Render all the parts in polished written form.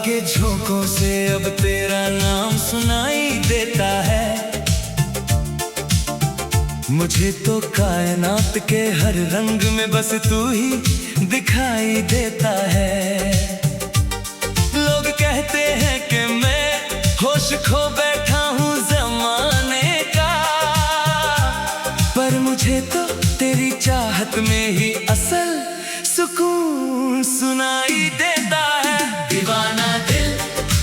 के झोंकों से अब तेरा नाम सुनाई देता है। मुझे तो कायनात के हर रंग में बस तू ही दिखाई देता है। लोग कहते हैं कि मैं होश खो बैठा हूँ ज़माने का, पर मुझे तो तेरी चाहत में ही असल सुकून सुनाई देता है। दीवाना दिल,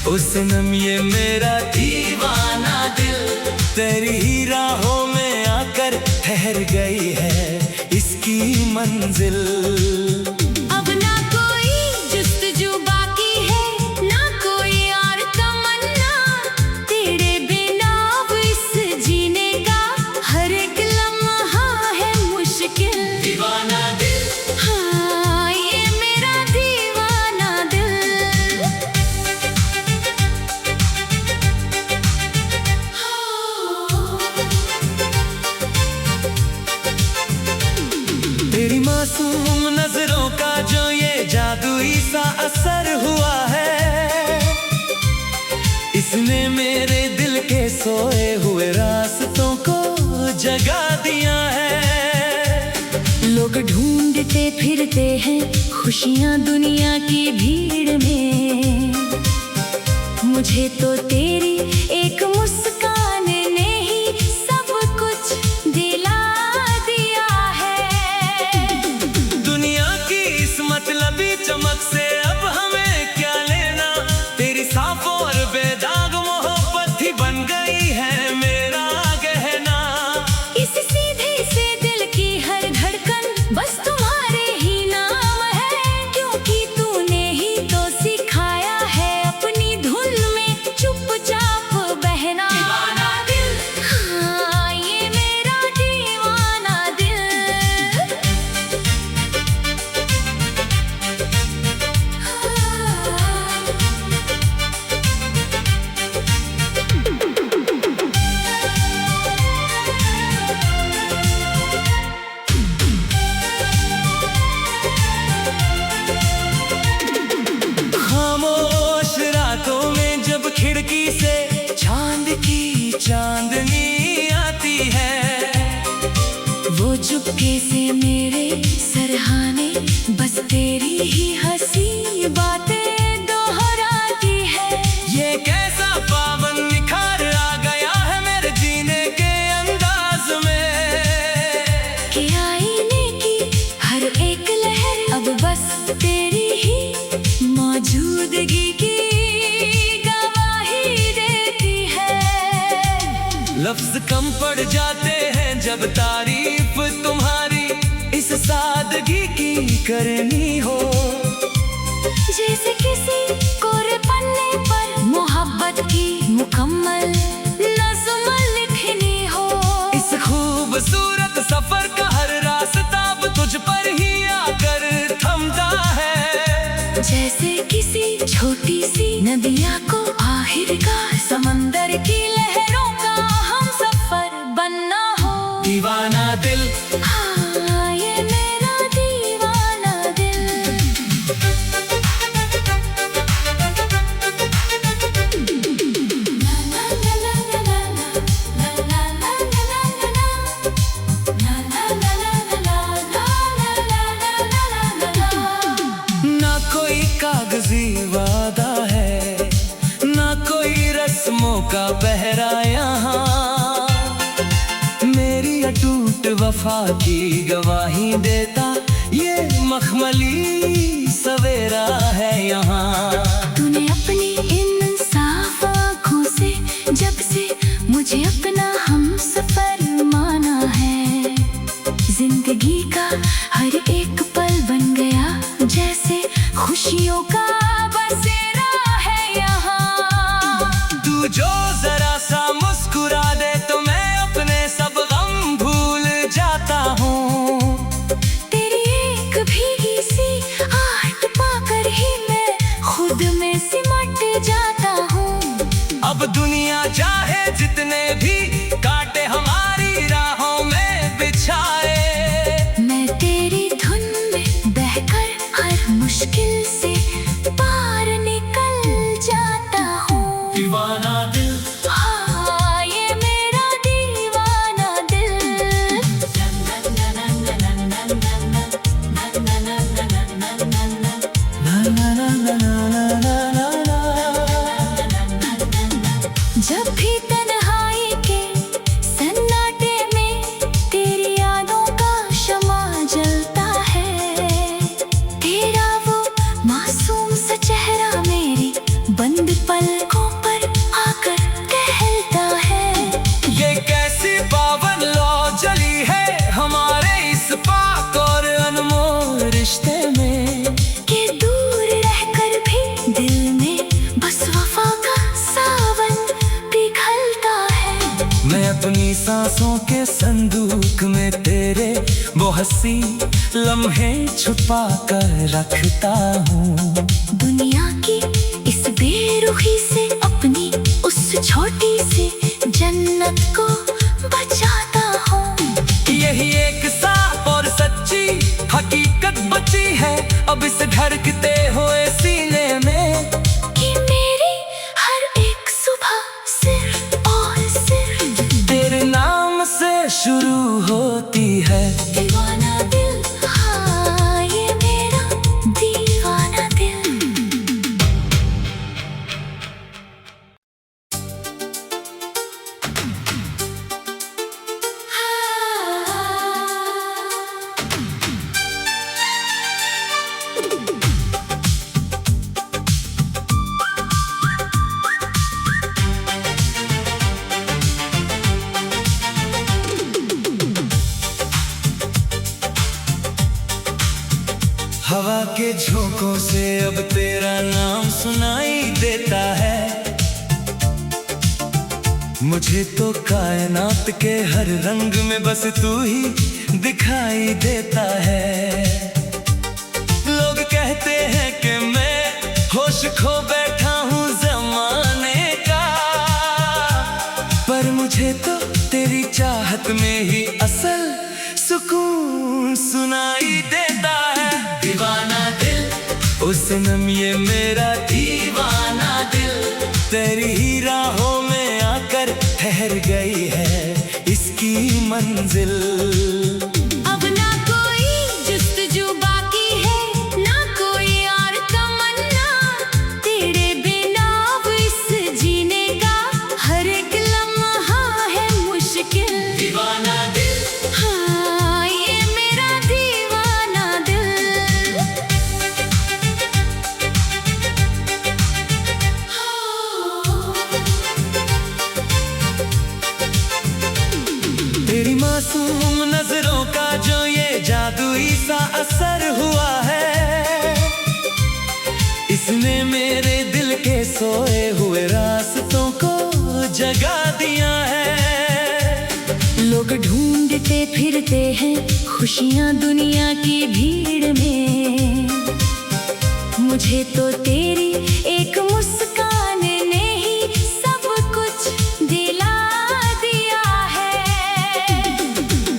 ओ सनम ये मेरा दीवाना दिल, तेरी ही राहों में आकर ठहर गई है इसकी मंजिल। अब ना कोई जुस्तजू बाकी है, ना कोई और तमन्ना, तेरे बिना अब इस जीने का हर एक लम्हा है मुश्किल। दीवाना दिल, हाँ ये मेरा दीवाना दिल। तेरी मासूम नजरों का जो ये जादुई सा असर हुआ है, इसने मेरे दिल के सोए हुए रास्तों को जगा दिया है। लोग ढूंढते फिरते हैं खुशियां दुनिया की भीड़ में, मुझे तो तेरी एक मुस्कान ने ही सब कुछ दिला दिया है। दुनिया की इस मतलबी चमक से अब हमें क्या लेना, तेरी साफ और बेदाग मोहब्बत ही बन गई है मेरा गहना। इस सीधे से दिल की हर धड़कन बस तुम्हारे ही नाम है, क्योंकि तूने ही तो सिखाया है अपनी धुन में चुपचाप बहना। दीवाना दिल, हाँ ये मेरा दीवाना दिल। खामोश रातों में जब खिड़की से चांद की चांदनी आती है, वो चुपके से मेरे सरहाने बस तेरी ही हंसी बातें दोहराती है। ये कैसा पावन निखार आ गया है मेरे जीने के अंदाज में, कि आईने की हर एक लहर अब बस तेरी ही मौजूदगी की गवाही देती है। लफ्ज कम पड़ जाते हैं जब तारीफ तुम्हारी इस सादगी की करनी हो। जैसे किसी कोरे पन्ने पर मोहब्बत की मुकम्मल नज़्म लिखनी हो। इस खूबसूरत सफर का हर रास्ता अब तुझ पर ही आकर थमता है। जैसे किसी छोटी सी नदिया को आखिर का समंदर की लहरों का हम सफर बनना हो। दीवाना दिल, हाँ ये मेरा दीवाना दिल। ला ला ला ला ला ला ला ला ला ला ला ला। ना कोई कागजी वादा है, ना कोई रस्मों का पहरा यहाँ, मेरी अटूट वफा की गवाही देता ये मखमली सवेरा है यहाँ। तूने अपनी इन साफ आँखों से जब से मुझे अपना हमसफर माना है, जिंदगी का हर एक पल बन गया जैसे खुशियों का बसेरा है यहाँ। तू जो जरा सा मुस्कुरा दे तो मैं अपने सब गम भूल जाता हूँ। तेरी एक भीगी सी आहट पाकर ही मैं खुद में सिमट जाता हूँ। अब दुनिया चाहे जितने भी कांटे हमारी राहों में बिछाए, मैं तेरी धुन में बहकर हर मुश्किल से पार निकल मैं अपनी सांसों के संदूक में तेरे वो हंसी लम्हे छुपा कर रखता हूँ। दुनिया की इस बेरुखी से अपनी उस छोटी सी जन्नत को बचाता हूँ। यही एक साफ और सच्ची हकीकत बची है अब इस धड़कते हुए सीने में, कि मेरी हर एक सुबह सिर्फ और सिर्फ तेरे नाम से शुरू होती है। दीवाना दिल, हाँ ये मेरा दीवाना दिल। हवा के झोंकों से अब तेरा नाम सुनाई देता है। मुझे तो कायनात के हर रंग में बस तू ही दिखाई देता है। लोग कहते हैं कि मैं होश खो बैठा हूँ जमाने का, पर मुझे तो तेरी चाहत में ही असल सुकून सुनाई देता है। दीवाना दिल, ओ सनम ये मेरा दीवाना दिल, तेरी ही राहों में आकर ठहर गई है इसकी मंजिल। अब ना कोई जुस्तजू बाकी है, ना कोई और तमन्ना, तेरे बिना अब इस जीने का हर एक लम्हा है मुश्किल। दीवाना दिल, हाँ ये मेरा दीवाना दिल। तेरी मासूम नजरों का जो ये जादुई सा असर हुआ है, इसने मेरे दिल के सोए हुए रास्तों को जगा दिया है। लोग ढूंढते फिरते हैं खुशियाँ दुनिया की भीड़ में, मुझे तो तेरी एक मुस्कान ने ही सब कुछ दिला दिया है।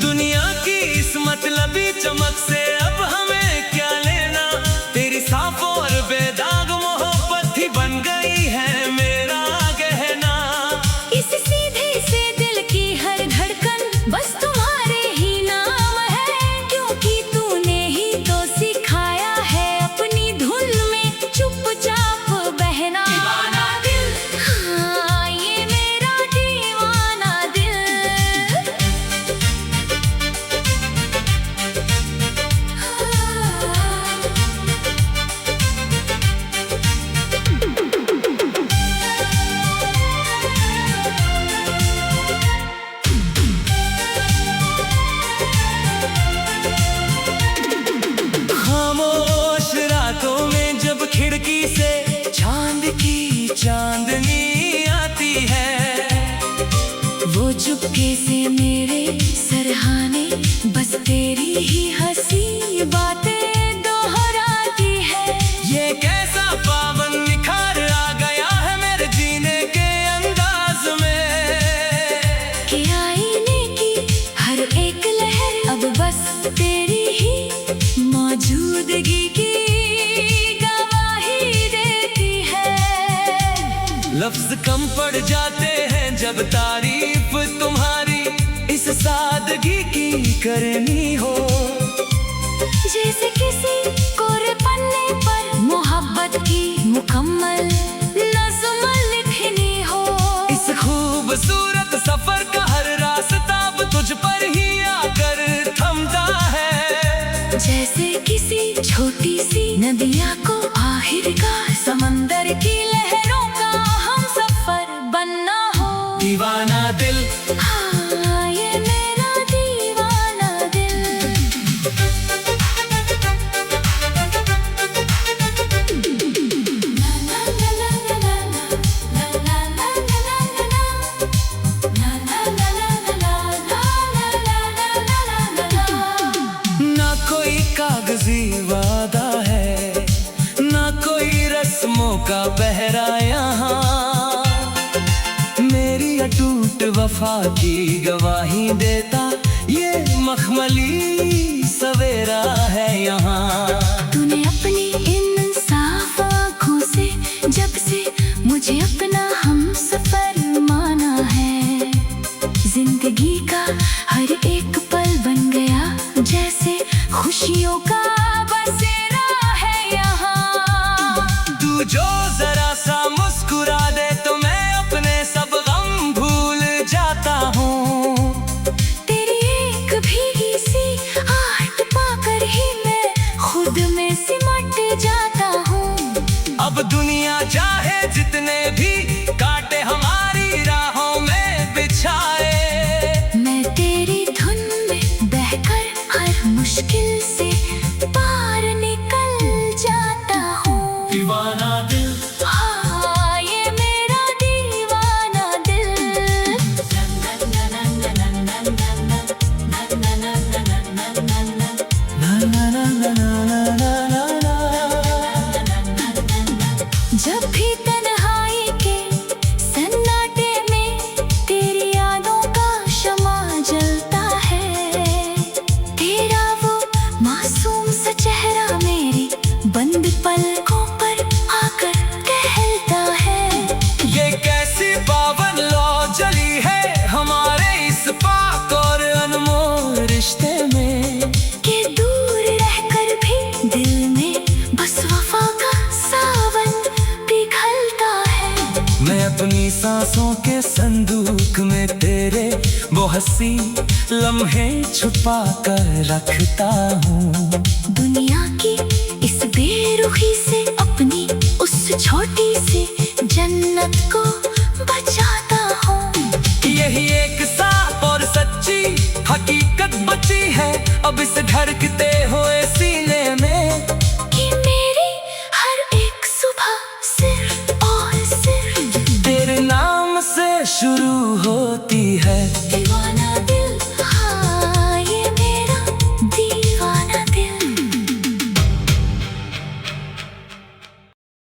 दुनिया की इस मतलबी चमक से अब हमें क्या लेना, तेरी साफ और बेदाग मोहब्बत ही बन गई है मेरा गहना। इस सीधे से दिल की हर धड़कन बस तुम्हारे ही नाम है, क्योंकि तूने ही तो सिखाया है अपनी धुन में चुपचाप बहना। दीवाना दिल, हाँ ये मेरा दीवाना दिल। खामोश रातों में जब खिड़की से चांद की चांदनी आती है, वो चुपके से मेरे सरहाने बस तेरी ही हंसी बातें दोहराती है। ये कैसा पावन निखार आ गया है मेरे जीने के अंदाज में, कि आईने की हर एक लहर अब बस तेरी ही मौजूदगी की गवाही देती है। लफ्ज कम पड़ जाते हैं जब तारीफ तुम्हारी इस सादगी की करनी हो। जैसे किसी कोरे पन्ने पर मोहब्बत की मुकम्मल नज़्म लिखनी हो। इस खूबसूरत सफर का हर रास्ता अब तुझ पर ही आकर थमता है। जैसे किसी छोटी सी नदिया को आखिर का समंदर की लहरों का हम सफर बनना हो। दीवाना दिल, हाँ ये मेरा दीवाना दिल। का पहरा यहाँ, मेरी अटूट वफा की गवाही देता ये मखमली सवेरा है यहाँ। तूने अपनी इन साफ आँखों से जब से मुझे अपना हमसफर माना है, जिंदगी का हर एक पल बन गया जैसे खुशियों का बसेरा है यहाँ। तू जो जरा सा मुस्कुरा दे तो मैं अपने सब गम भूल जाता हूँ। तेरी एक भीगी सी आहट पाकर ही मैं खुद में सिमट जाता हूँ। अब दुनिया चाहे जितने भी कांटे हमारी राहों में बिछाए, मैं तेरी धुन में बहकर हर मुश्किल से पार निकल जाता हूँ। दीवाना दिल, हाँ ये मेरा दीवाना दिल। ना ना ना ना ना ना ना ना। जब भी तन्हाई के सन्नाटे में तेरी यादों का शमा जलता है, तेरा वो मासूम सा चेहरा मेरी बंद पलकों पर आकर कहता है। ये कैसी पावन लौ जली है हमारे इस पाक और अनमोल रिश्ते में, कि दूर रहकर भी दिल में बस वफा का सावन पिघलता है। मैं अपनी सांसों के संदूक में तेरे वो हंसी लम्हे छुपा कर रखता हूँ। दुनिया की इस बेरुखी से अपनी उस छोटी सी जन्नत को बचाता हूँ। यही एक साफ और सच्ची हकीकत बची है अब इस धड़कते हुए सीने में, कि मेरी हर एक सुबह सिर्फ और सिर्फ तेरे नाम से शुरू होती है।